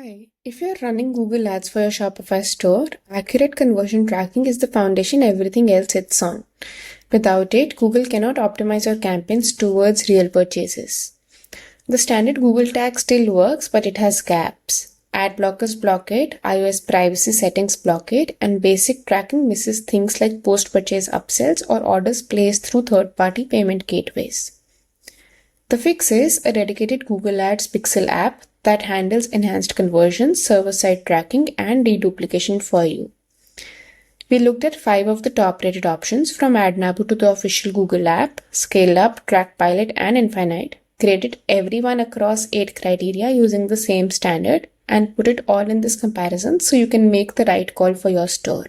Hi, if you're running Google Ads for your Shopify store, accurate conversion tracking is the foundation everything else sits on. Without it, Google cannot optimize your campaigns towards real purchases. The standard Google tag still works, but it has gaps. Ad blockers block it, iOS privacy settings block it, and basic tracking misses things like post-purchase upsells or orders placed through third-party payment gateways. The fix is a dedicated Google Ads Pixel app that handles enhanced conversions, server-side tracking, and deduplication for you. We looked at 5 of the top-rated options from AdNabu to the official Google app, ScaleUp, TrackPilot, and Infinite, graded everyone across 8 criteria using the same standard, and put it all in this comparison so you can make the right call for your store.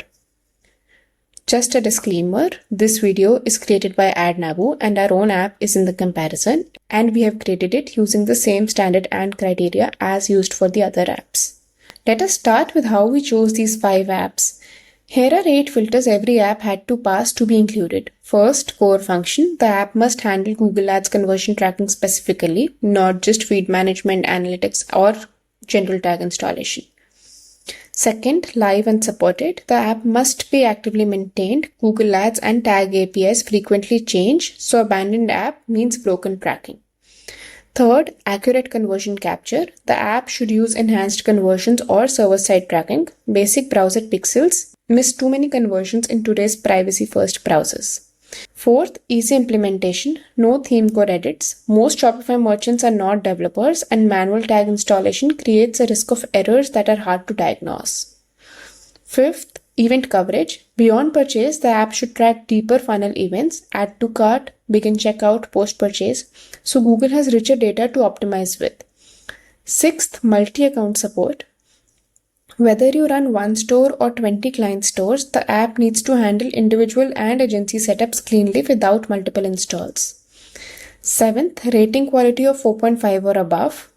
Just a disclaimer, this video is created by AdNabu and our own app is in the comparison, and we have graded it using the same standard and criteria as used for the other apps. Let us start with how we chose these 5 apps. Here are 8 filters every app had to pass to be included. First, core function. The app must handle Google Ads conversion tracking specifically, not just feed management, analytics, or general tag installation. Second, live and supported. The app must be actively maintained. Google Ads and tag APIs frequently change, so abandoned app means broken tracking. Third, accurate conversion capture. The app should use enhanced conversions or server-side tracking. Basic browser pixels miss too many conversions in today's privacy-first browsers. Fourth, easy implementation, no theme code edits. Most Shopify merchants are not developers, and manual tag installation creates a risk of errors that are hard to diagnose. Fifth, event coverage. Beyond purchase, the app should track deeper funnel events, add to cart, begin checkout, post-purchase, so Google has richer data to optimize with. Sixth, multi-account support. Whether you run one store or 20 client stores, the app needs to handle individual and agency setups cleanly without multiple installs. Seventh, rating quality of 4.5 or above.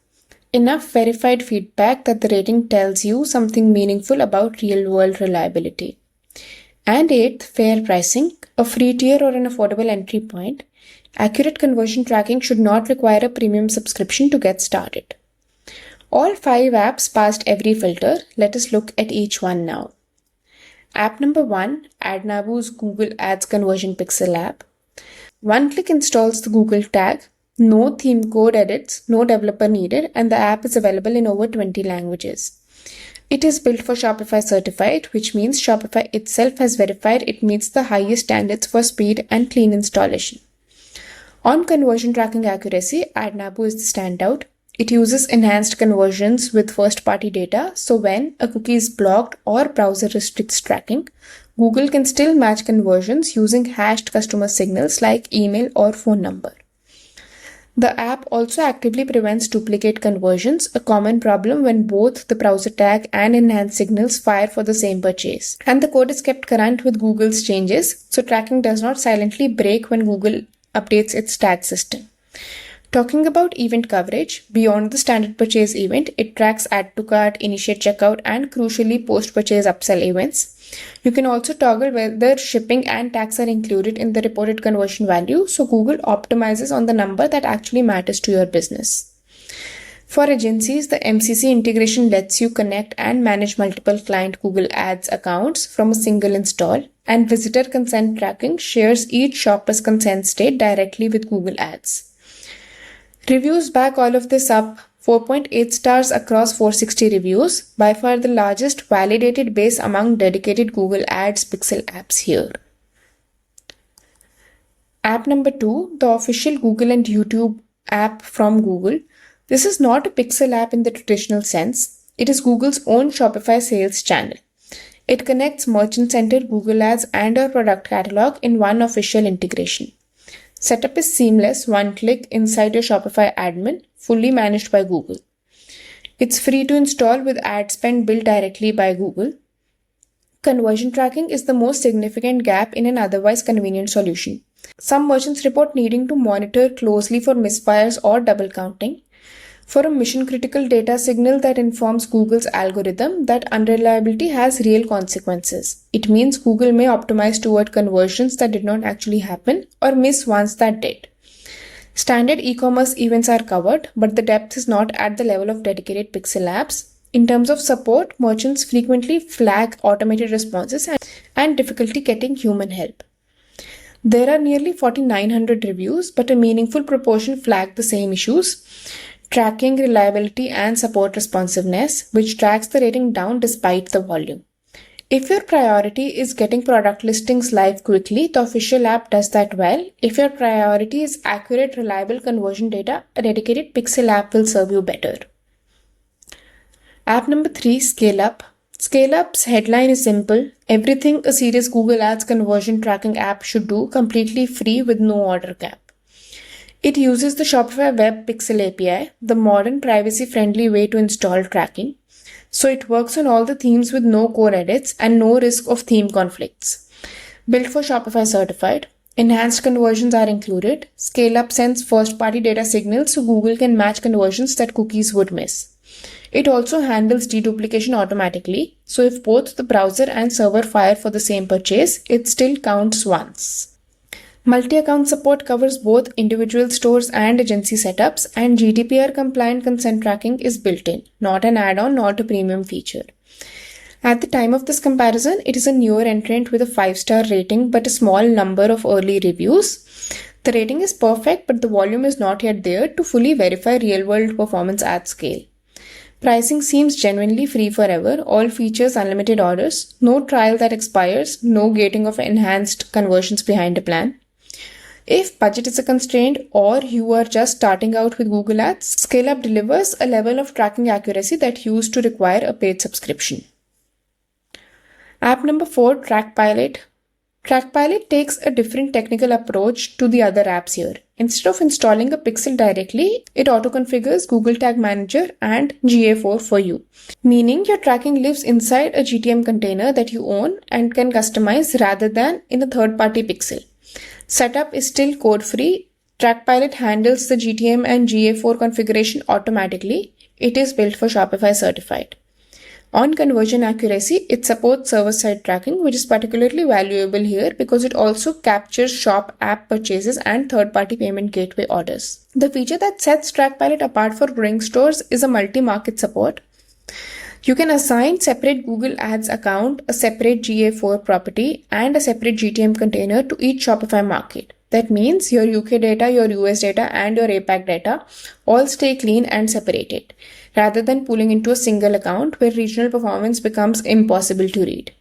Enough verified feedback that the rating tells you something meaningful about real-world reliability. And eighth, fair pricing, a free tier or an affordable entry point. Accurate conversion tracking should not require a premium subscription to get started. All 5 apps passed every filter. Let us look at each one now. App number 1, AdNabu's Google Ads Conversion Pixel app. One-click installs the Google tag, no theme code edits, no developer needed, and the app is available in over 20 languages. It is built for Shopify certified, which means Shopify itself has verified it meets the highest standards for speed and clean installation. On conversion tracking accuracy, AdNabu is the standout. It uses enhanced conversions with first-party data, so when a cookie is blocked or browser restricts tracking, Google can still match conversions using hashed customer signals like email or phone number. The app also actively prevents duplicate conversions, a common problem when both the browser tag and enhanced signals fire for the same purchase. And the code is kept current with Google's changes, so tracking does not silently break when Google updates its tag system. Talking about event coverage, beyond the standard purchase event, it tracks add to cart, initiate checkout, and crucially post-purchase upsell events. You can also toggle whether shipping and tax are included in the reported conversion value, so Google optimizes on the number that actually matters to your business. For agencies, the MCC integration lets you connect and manage multiple client Google Ads accounts from a single install, and visitor consent tracking shares each shopper's consent state directly with Google Ads. Reviews back all of this up, 4.8 stars across 460 reviews, by far the largest validated base among dedicated Google Ads Pixel apps here. App number 2, the official Google and YouTube app from Google. This is not a Pixel app in the traditional sense. It is Google's own Shopify sales channel. It connects Merchant Center, Google Ads, and our product catalog in one official integration. Setup is seamless, one click inside your Shopify admin, fully managed by Google. It's free to install with ad spend built directly by Google. Conversion tracking is the most significant gap in an otherwise convenient solution. Some merchants report needing to monitor closely for misfires or double counting. For a mission-critical data signal that informs Google's algorithm, that unreliability has real consequences. It means Google may optimize toward conversions that did not actually happen or miss ones that did. Standard e-commerce events are covered, but the depth is not at the level of dedicated Pixel apps. In terms of support, merchants frequently flag automated responses and difficulty getting human help. There are nearly 4,900 reviews, but a meaningful proportion flag the same issues: tracking, reliability, and support responsiveness, which drags the rating down despite the volume. If your priority is getting product listings live quickly, the official app does that well. If your priority is accurate, reliable conversion data, a dedicated Pixel app will serve you better. App number 3, ScaleUp. ScaleUp's headline is simple: everything a serious Google Ads conversion tracking app should do, completely free with no order cap. It uses the Shopify Web Pixel API, the modern privacy-friendly way to install tracking. So it works on all the themes with no core edits and no risk of theme conflicts. Built for Shopify certified, enhanced conversions are included. ScaleUp sends first-party data signals so Google can match conversions that cookies would miss. It also handles deduplication automatically, so if both the browser and server fire for the same purchase, it still counts once. Multi-account support covers both individual stores and agency setups, and GDPR-compliant consent tracking is built in, not an add-on, not a premium feature. At the time of this comparison, it is a newer entrant with a 5-star rating but a small number of early reviews. The rating is perfect, but the volume is not yet there to fully verify real-world performance at scale. Pricing seems genuinely free forever, all features unlimited orders, no trial that expires, no gating of enhanced conversions behind a plan. If budget is a constraint or you are just starting out with Google Ads, ScaleUp delivers a level of tracking accuracy that used to require a paid subscription. App number 4, TrackPilot. TrackPilot takes a different technical approach to the other apps here. Instead of installing a pixel directly, it auto-configures Google Tag Manager and GA4 for you, meaning your tracking lives inside a GTM container that you own and can customize rather than in a third-party pixel. Setup is still code-free. TrackPilot handles the GTM and GA4 configuration automatically. It is built for Shopify certified. On conversion accuracy, it supports server-side tracking, which is particularly valuable here because it also captures shop app purchases and third-party payment gateway orders. The feature that sets TrackPilot apart for growing stores is a multi-market support. You can assign separate Google Ads account, a separate GA4 property, and a separate GTM container to each Shopify market. That means your UK data, your US data, and your APAC data all stay clean and separated, rather than pooling into a single account where regional performance becomes impossible to read.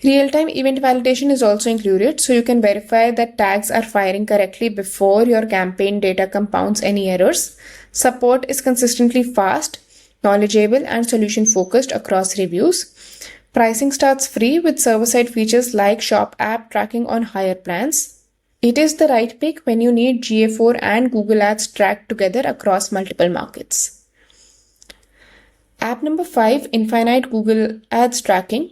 Real-time event validation is also included, so you can verify that tags are firing correctly before your campaign data compounds any errors. Support is consistently fast, knowledgeable, and solution-focused across reviews. Pricing starts free with server-side features like shop app tracking on higher plans. It is the right pick when you need GA4 and Google Ads tracked together across multiple markets. App number 5, Infinite Google Ads Tracking.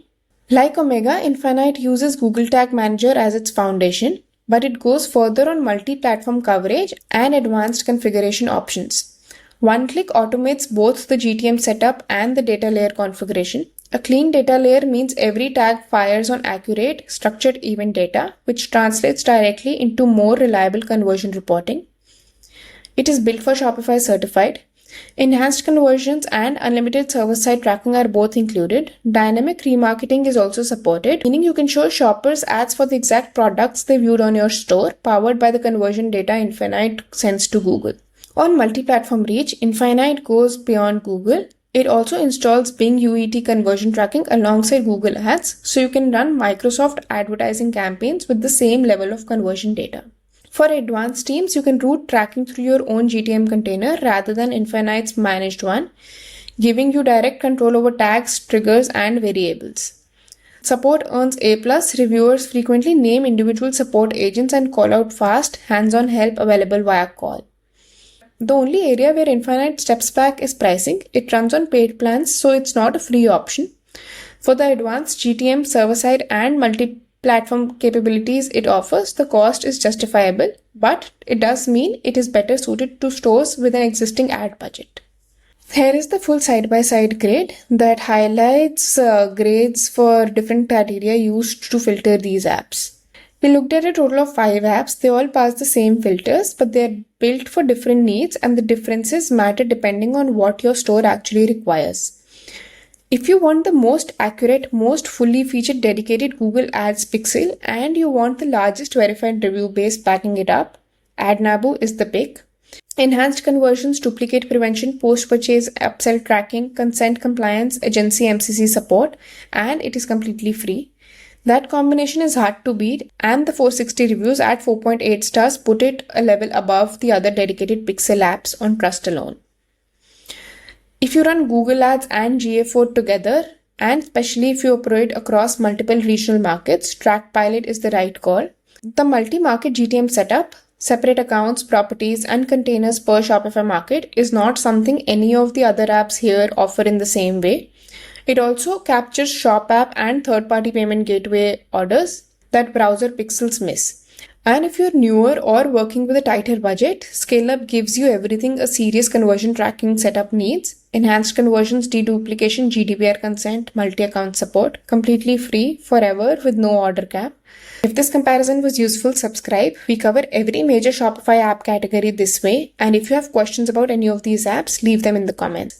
Like Omega, Infinite uses Google Tag Manager as its foundation, but it goes further on multi-platform coverage and advanced configuration options. One-click automates both the GTM setup and the data layer configuration. A clean data layer means every tag fires on accurate, structured event data, which translates directly into more reliable conversion reporting. It is built for Shopify certified. Enhanced conversions and unlimited server-side tracking are both included. Dynamic remarketing is also supported, meaning you can show shoppers ads for the exact products they viewed on your store, powered by the conversion data Infinite sends to Google. On multi-platform reach, Infinite goes beyond Google. It also installs Bing UET conversion tracking alongside Google Ads, so you can run Microsoft advertising campaigns with the same level of conversion data. For advanced teams, you can route tracking through your own GTM container rather than Infinite's managed one, giving you direct control over tags, triggers, and variables. Support earns A+. Reviewers frequently name individual support agents and call out fast, hands-on help available via call. The only area where Infinite steps back is pricing. It runs on paid plans, so it's not a free option. For the advanced GTM, server-side, and multi-platform capabilities it offers, the cost is justifiable, but it does mean it is better suited to stores with an existing ad budget. Here is the full side-by-side grade that highlights grades for different criteria used to filter these apps. We looked at a total of 5 apps. They all pass the same filters, but they are built for different needs, and the differences matter depending on what your store actually requires. If you want the most accurate, most fully featured dedicated Google Ads pixel and you want the largest verified review base backing it up, AdNabu is the pick. Enhanced conversions, duplicate prevention, post-purchase upsell tracking, consent compliance, agency MCC support, and it is completely free. That combination is hard to beat, and the 460 reviews at 4.8 stars put it a level above the other dedicated pixel apps on trust alone. If you run Google Ads and GA4 together, and especially if you operate across multiple regional markets, TrackPilot is the right call. The multi-market GTM setup, separate accounts, properties, and containers per Shopify market is not something any of the other apps here offer in the same way. It also captures Shop app and third-party payment gateway orders that browser pixels miss. And if you're newer or working with a tighter budget, ScaleUp gives you everything a serious conversion tracking setup needs. Enhanced conversions, deduplication, GDPR consent, multi-account support, completely free, forever with no order cap. If this comparison was useful, subscribe. We cover every major Shopify app category this way. And if you have questions about any of these apps, leave them in the comments.